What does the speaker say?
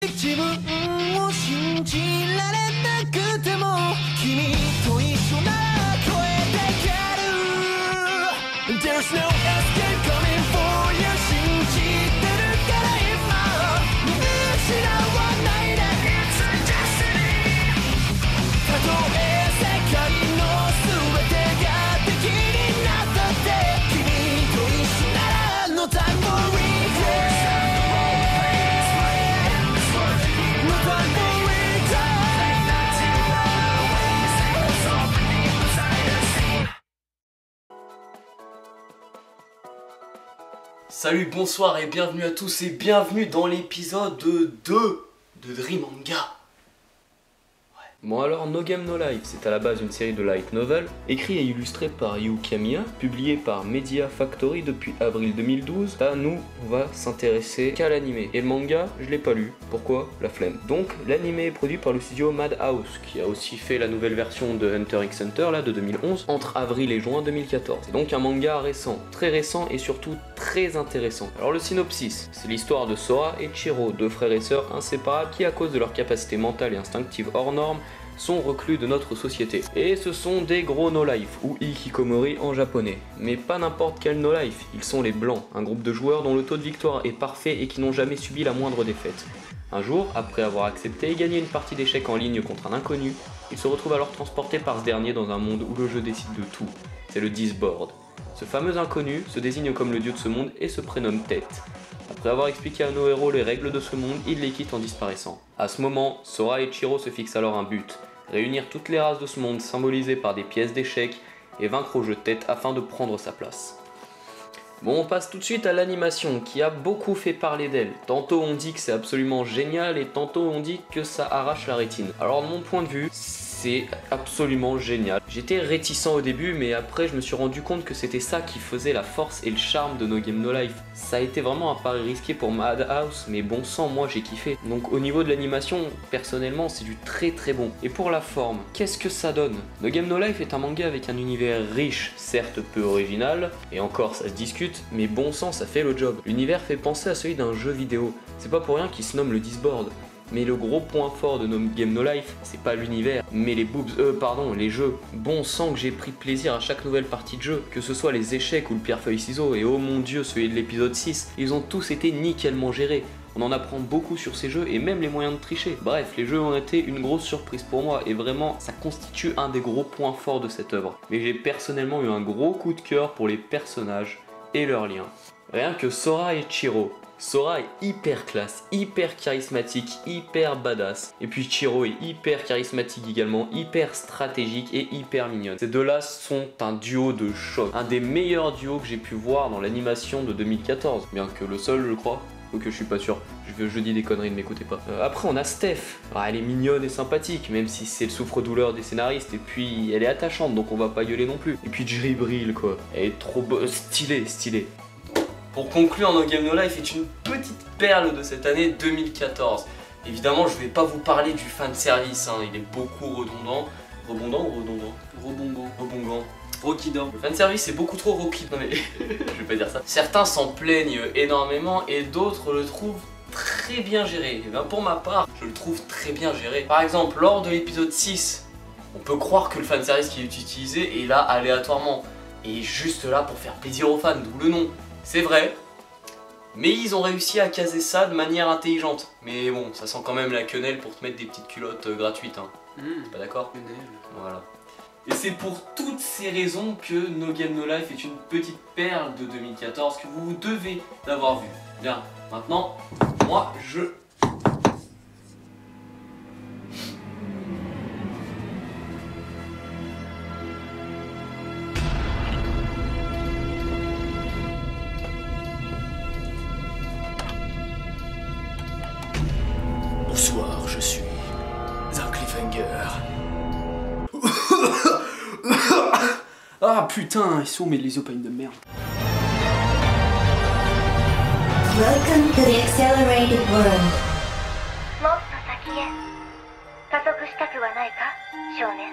自分を信じられなくても君と一緒なら超えていける There's no escape coming for you 信じてるから今見失わないで It's a destiny たとえ世界の全てが敵になったって君と一緒なら No time for regret Salut, bonsoir et bienvenue à tous et bienvenue dans l'épisode 2 de Dream Manga. Bon alors, No Game No Life, c'est à la base une série de light novel, écrit et illustré par Yu Kamiya, publié par Media Factory depuis avril 2012. Là, nous, on va s'intéresser qu'à l'animé. Et le manga, je l'ai pas lu. Pourquoi? La flemme. Donc, l'animé est produit par le studio Madhouse, qui a aussi fait la nouvelle version de Hunter x Hunter, là, de 2011, entre avril et juin 2014. C'est donc un manga récent, très récent et surtout très intéressant. Alors le synopsis, c'est l'histoire de Sora et Chiro, deux frères et sœurs inséparables qui, à cause de leur capacité mentale et instinctive hors normes, sont reclus de notre société. Et ce sont des gros no-life, ou hikikomori en japonais. Mais pas n'importe quel no-life, ils sont les Blancs, un groupe de joueurs dont le taux de victoire est parfait et qui n'ont jamais subi la moindre défaite. Un jour, après avoir accepté et gagné une partie d'échecs en ligne contre un inconnu, ils se retrouvent alors transportés par ce dernier dans un monde où le jeu décide de tout. C'est le Disboard. Ce fameux inconnu se désigne comme le dieu de ce monde et se prénomme Tête. Après avoir expliqué à nos héros les règles de ce monde, il les quitte en disparaissant. À ce moment, Sora et Chiro se fixent alors un but. Réunir toutes les races de ce monde symbolisées par des pièces d'échecs et vaincre au jeu de tête afin de prendre sa place. Bon, on passe tout de suite à l'animation qui a beaucoup fait parler d'elle. Tantôt on dit que c'est absolument génial et tantôt on dit que ça arrache la rétine. Alors de mon point de vue, c'est absolument génial. J'étais réticent au début mais après je me suis rendu compte que c'était ça qui faisait la force et le charme de No Game No Life. Ça a été vraiment un pari risqué pour Madhouse mais bon sang, moi j'ai kiffé. Donc au niveau de l'animation, personnellement c'est du très très bon. Et pour la forme, qu'est-ce que ça donne? No Game No Life est un manga avec un univers riche, certes peu original, et encore ça se discute, mais bon sang ça fait le job. L'univers fait penser à celui d'un jeu vidéo. C'est pas pour rien qu'il se nomme le Disboard. Mais le gros point fort de No Game No Life, c'est pas l'univers, mais les jeux. Bon sang que j'ai pris plaisir à chaque nouvelle partie de jeu, que ce soit les échecs ou le pierre-feuille-ciseaux, et oh mon dieu, celui de l'épisode 6, ils ont tous été nickelement gérés. On en apprend beaucoup sur ces jeux et même les moyens de tricher. Bref, les jeux ont été une grosse surprise pour moi et vraiment, ça constitue un des gros points forts de cette œuvre. Mais j'ai personnellement eu un gros coup de cœur pour les personnages et leurs liens. Rien que Sora et Chiro. Sora est hyper classe, hyper charismatique, hyper badass. Et puis Chiro est hyper charismatique également, hyper stratégique et hyper mignonne. Ces deux-là sont un duo de choc. Un des meilleurs duos que j'ai pu voir dans l'animation de 2014. Bien que le seul, je crois. Ok, je suis pas sûr. Je dis des conneries, ne m'écoutez pas. Après, on a Steph. Alors, elle est mignonne et sympathique, même si c'est le souffre-douleur des scénaristes. Et puis, elle est attachante, donc on va pas gueuler non plus. Et puis, Jerry Brill, quoi. Elle est trop stylée. Pour conclure, No Game No Life est une petite perle de cette année 2014. Évidemment, je vais pas vous parler du fanservice, hein, il est beaucoup redondant. Rebondant. Roquidant. Le fanservice est beaucoup trop roquidant. Non mais, je vais pas dire ça. Certains s'en plaignent énormément et d'autres le trouvent très bien géré. Et bien pour ma part, je le trouve très bien géré. Par exemple, lors de l'épisode 6, on peut croire que le fanservice qui est utilisé est là aléatoirement. Et juste là pour faire plaisir aux fans, d'où le nom. C'est vrai, mais ils ont réussi à caser ça de manière intelligente. Mais bon, ça sent quand même la quenelle pour te mettre des petites culottes gratuites, hein. T'es pas d'accord? Voilà. Et c'est pour toutes ces raisons que No Game No Life est une petite perle de 2014 que vous devez l'avoir vu. Bien, maintenant, moi je... Bonsoir, je suis un cliffhanger. Ah putain, ils sont mes lysopènes de merde. Welcome to the accelerated world. もっと先へ加速したくはないか少年